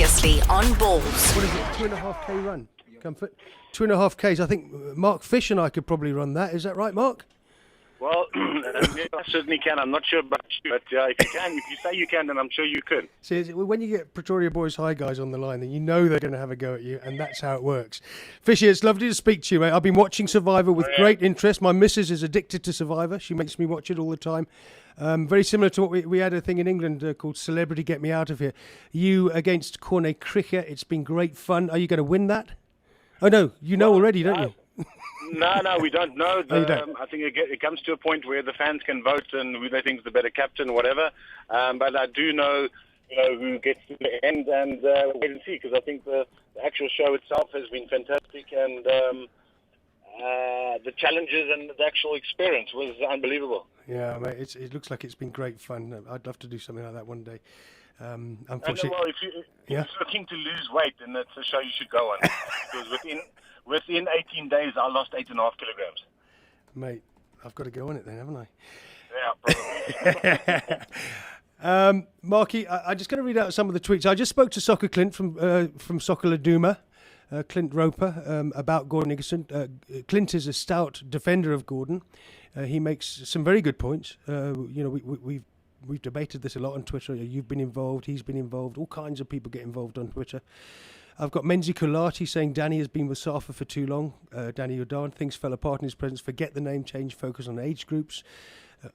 Previously on Balls. What is it, 2.5k run? Comfort? 2.5k's. I think Mark Fish and I could probably run that. Is that right, Mark? Well, I certainly can. I'm not sure about you, but if you can, if you say you can, then I'm sure you could. See, when you get Pretoria Boys High guys on the line, then you know they're going to have a go at you, and that's how it works. Fishy, it's lovely to speak to you, mate. I've been watching Survivor with great interest. My missus is addicted to Survivor. She makes me watch it all the time. Very similar to what we had a thing in England called Celebrity Get Me Out of Here. You against Cornet Cricket. It's been great fun. Are you going to win that? Oh, no. You know already, don't you? No, we don't know. You don't. I think it comes to a point where the fans can vote and who they think is the better captain, whatever. But I do know, who gets to the end, and wait and see, because I think the actual show itself has been fantastic, and the challenges and the actual experience was unbelievable. Yeah, mate, it looks like it's been great fun. I'd love to do something like that one day. Unfortunately, well, if you're looking to lose weight, then that's a show you should go on. Because within 18 days, I lost 8.5 kilograms. Mate, I've got to go on it then, haven't I? Yeah, probably. Marky, I'm just going to read out some of the tweets. I just spoke to Soccer Clint from Soccer Laduma, Clint Roper, about Gordon Iggesund. Clint is a stout defender of Gordon. He makes some very good points. We've debated this a lot on Twitter. You've been involved, he's been involved. All kinds of people get involved on Twitter. I've got Menzi Kulati saying Danny has been with Safa for too long. Danny Udan, things fell apart in his presence. Forget the name change, focus on age groups.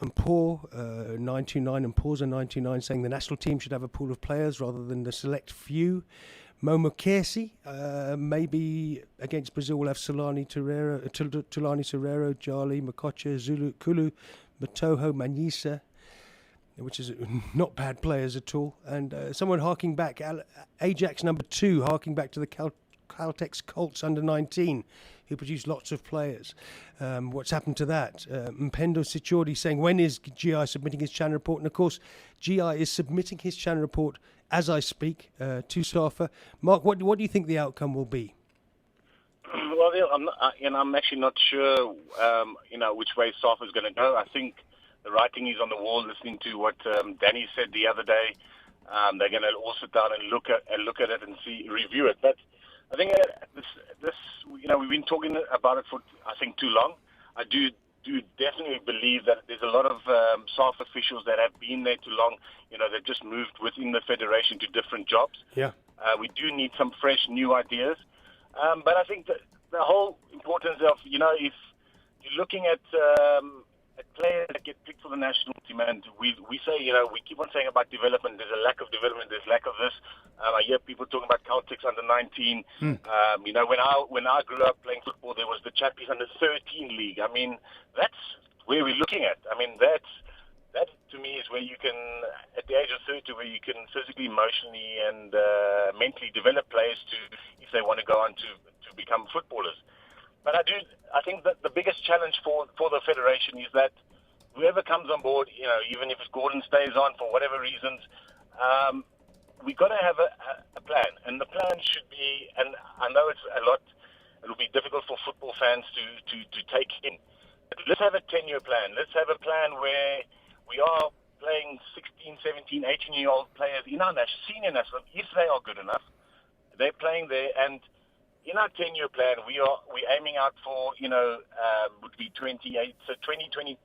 And Paul, 929, and Paul's a 99, saying the national team should have a pool of players rather than the select few. Momo Kersi, maybe against Brazil we'll have Tulani Terrero, Jali, Makocha, Zulu, Kulu, Matoho, Manisa, which is not bad players at all. And someone harking back, Ajax number 2, harking back to the Caltex Colts under 19, who produced lots of players. What's happened to that? Mpendo Sichordi saying, when is GI submitting his Chan report? And of course, GI is submitting his Chan report as I speak to SAFA. Mark, what do you think the outcome will be? Well, I'm actually not sure, which way SAFA is going to go. I think the writing is on the wall. Listening to what Danny said the other day, they're going to all sit down and look at it and review it. But I think this we've been talking about it for I think too long. I do definitely believe that there's a lot of SAFA officials that have been there too long. They've just moved within the federation to different jobs. Yeah, we do need some fresh new ideas. But I think that the whole importance of if you're looking at players that get picked for the national team, and we say, we keep on saying about development, there's a lack of development, there's lack of this. I hear people talking about Caltex under 19. When I grew up playing football, there was the Chappies under 13 league. I mean, that's where we're looking at. I mean, that to me is where you can, at the age of 30, where you can physically, emotionally, and mentally develop players if they want to go on to become footballers. But I think that the biggest challenge for the federation is that whoever comes on board, even if Gordon stays on for whatever reasons, we've got to have a plan. And the plan should be, and I know it'll be difficult for football fans to take in. But let's have a 10-year plan. Let's have a plan where we are playing 16, 17, 18-year-old players in our senior national, if they are good enough. They're playing there, and in our 10-year plan, we're aiming out for, would be 28, so 2024.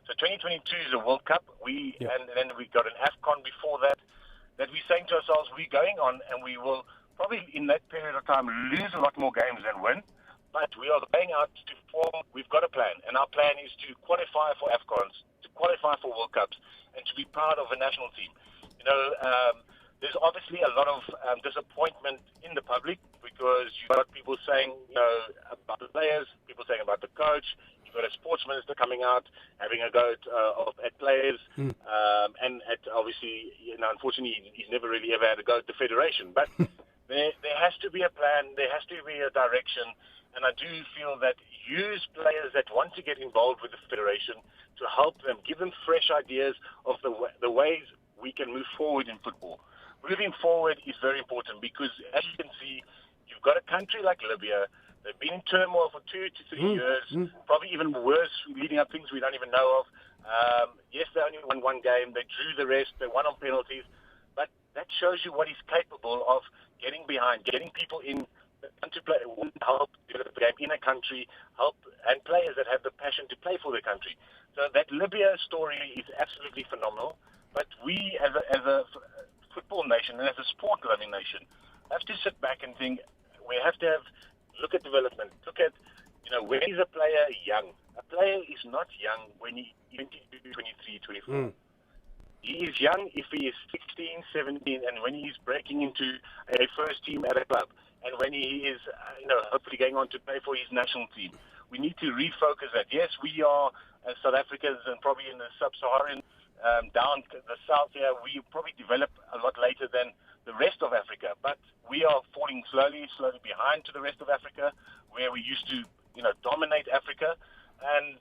So 2022 is a World Cup. And then we got an AFCON before that we're saying to ourselves, we're going on, and we will probably in that period of time lose a lot more games than win. But we are going out to form. We've got a plan, and our plan is to qualify for AFCONs, to qualify for World Cups, and to be part of a national team. There's obviously a lot of disappointment in the public because you've got people saying, about the players, people saying about the coach. You've got a sports minister coming out, having a go at players. And obviously, unfortunately, he's never really ever had a go at the federation. But there has to be a plan. There has to be a direction. And I do feel that use players that want to get involved with the federation to help them, give them fresh ideas of the ways we can move forward in football. Moving forward is very important because, as you can see, you've got a country like Libya. They've been in turmoil for 2 to 3 years, probably even worse, leading up things we don't even know of. Yes, they only won one game. They drew the rest. They won on penalties. but that shows you what he's capable of getting behind, getting people in to play, help develop the game in a country, help, and players that have the passion to play for their country. So that Libya story is absolutely phenomenal. But we, as a football nation and as a sport-loving nation, have to sit back and think. We have to look at development. Look at, when is a player young? A player is not young when he's 22, 23, 24. He is young if he is 16, 17, and when he's breaking into a first team at a club, and when he is, hopefully going on to play for his national team. We need to refocus that. Yes, we are, as South Africans, and probably in the sub-Saharan, down the south here, we probably develop a lot later than the rest of Africa, but we are falling slowly behind to the rest of Africa, where we used to, dominate Africa. And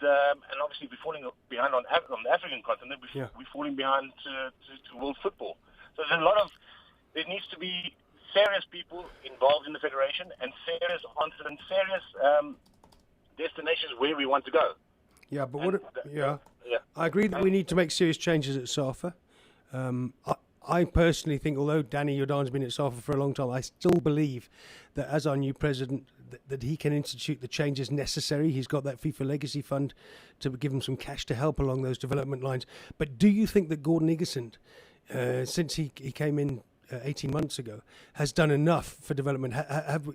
obviously we're falling behind on the African continent. We're falling behind to world football. So there needs to be serious people involved in the federation and serious answers and serious destinations where we want to go. Yeah, but I agree that we need to make serious changes at SAFA. I personally think, although Danny Jordan's been at SAFA for a long time, I still believe that as our new president, that he can institute the changes necessary. He's got that FIFA Legacy Fund to give him some cash to help along those development lines. But do you think that Gordon Igesund, since he came in 18 months ago, has done enough for development?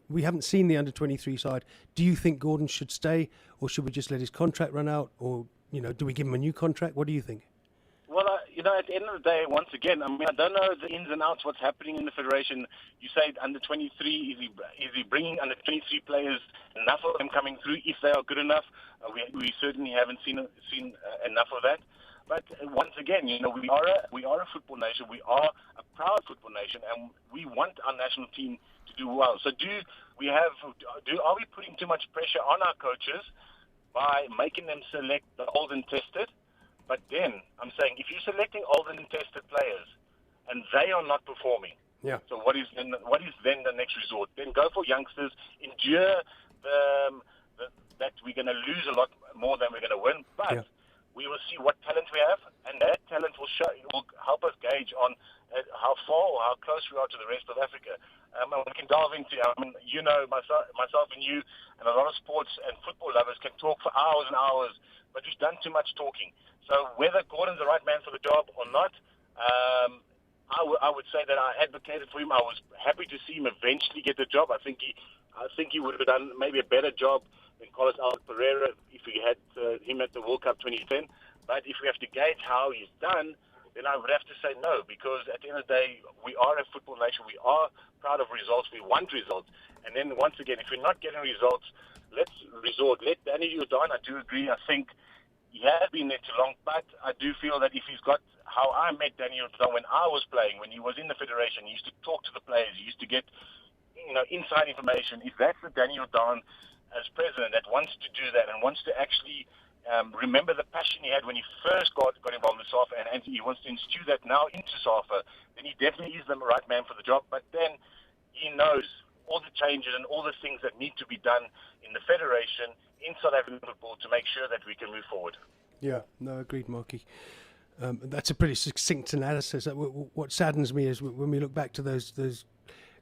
We haven't seen the under-23 side. Do you think Gordon should stay, or should we just let his contract run out, or do we give him a new contract? What do you think? Well, at the end of the day, once again, I don't know the ins and outs, what's happening in the federation. You say under 23, is he bringing under 23 players, enough of them coming through if they are good enough? We certainly haven't seen enough of that. But once again, we are a football nation. We are a proud football nation, and we want our national team to do well. So are we putting too much pressure on our coaches by making them select the old and tested? But then I'm saying, if you're selecting old and tested players and they are not performing, so what is then the next resort? Then go for youngsters, endure that we're going to lose a lot more than we're going to win, but we will see what talent we have, and that talent will help us gauge on how far or how close we are to the rest of Africa. And we can delve into, myself and you, and a lot of sports and football lovers can talk for hours and hours, but we've done too much talking. So whether Gordon's the right man for the job or not, I would say that I advocated for him. I was happy to see him eventually get the job. I think he would have done maybe a better job than Carlos Alberto Pereira if we had him at the World Cup 2010. But if we have to gauge how he's done, then I would have to say no, because at the end of the day, we are a football nation. We are proud of results. We want results. And then once again, if we're not getting results, let's resort. Let Danny Jordan, I do agree. I think he has been there too long, but I do feel that if he's got how I met Danny Jordan when I was playing, when he was in the federation, he used to talk to the players, he used to get inside information. If that's the Danny Jordan as president that wants to do that and wants to actually remember the passion he had when he first got involved with SAFA, and he wants to instill that now into SAFA, then he definitely is the right man for the job. But then he knows all the changes and all the things that need to be done in the federation, in South African football, to make sure that we can move forward. Yeah, no, agreed, Marky. That's a pretty succinct analysis. What saddens me is when we look back to those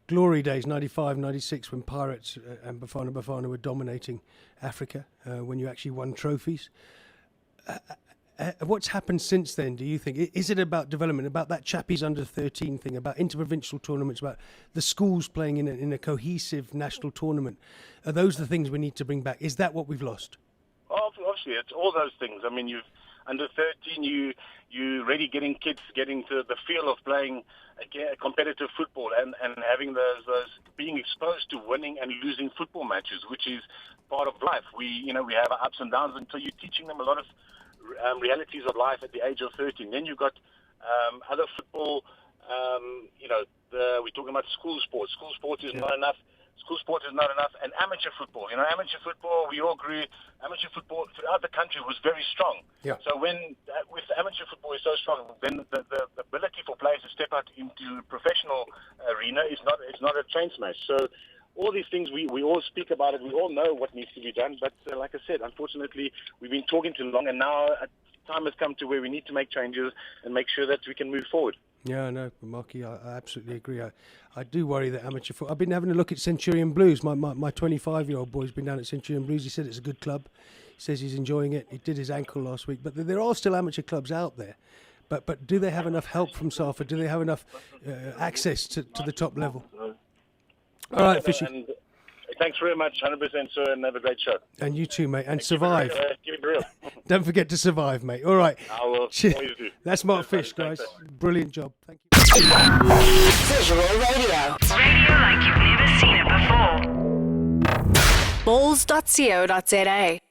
glory days, 95, 96, when Pirates and Bafana were dominating Africa, when you actually won trophies. What's happened since then, do you think? Is it about development, about that Chappies under-13 thing, about interprovincial tournaments, about the schools playing in a cohesive national tournament? Are those the things we need to bring back? Is that what we've lost? Obviously, it's all those things. I mean, under 13, you really getting kids getting to the feel of playing a competitive football and having those being exposed to winning and losing football matches, which is part of life. We have our ups and downs until you're teaching them a lot of realities of life at the age of 13. Then you've got other football, we're talking about school sports. School sports is not enough. School sport is not enough. And amateur football. Amateur football, we all agree, amateur football throughout the country was very strong. Yeah. So with amateur football is so strong, then the ability for players to step out into professional arena is not a train smash. So all these things, we all speak about it. We all know what needs to be done. But like I said, unfortunately, we've been talking too long. And now time has come to where we need to make changes and make sure that we can move forward. Yeah, no, Marky, I absolutely agree. I do worry that amateur football. I've been having a look at Centurion Blues. My 25-year-old boy's been down at Centurion Blues. He said it's a good club. He says he's enjoying it. He did his ankle last week. But there are still amateur clubs out there. But do they have enough help from SAFA? Do they have enough access to the top level? All right, Fishy. And thanks very much, 100%, sir, and have a great show. And you too, mate. And survive. Keep it real. Don't forget to survive, mate. All right. I will always do. That's Mark Fish, guys. Brilliant job. Thank you. Visual Radio. Radio like you've never seen it before. Balls.co.za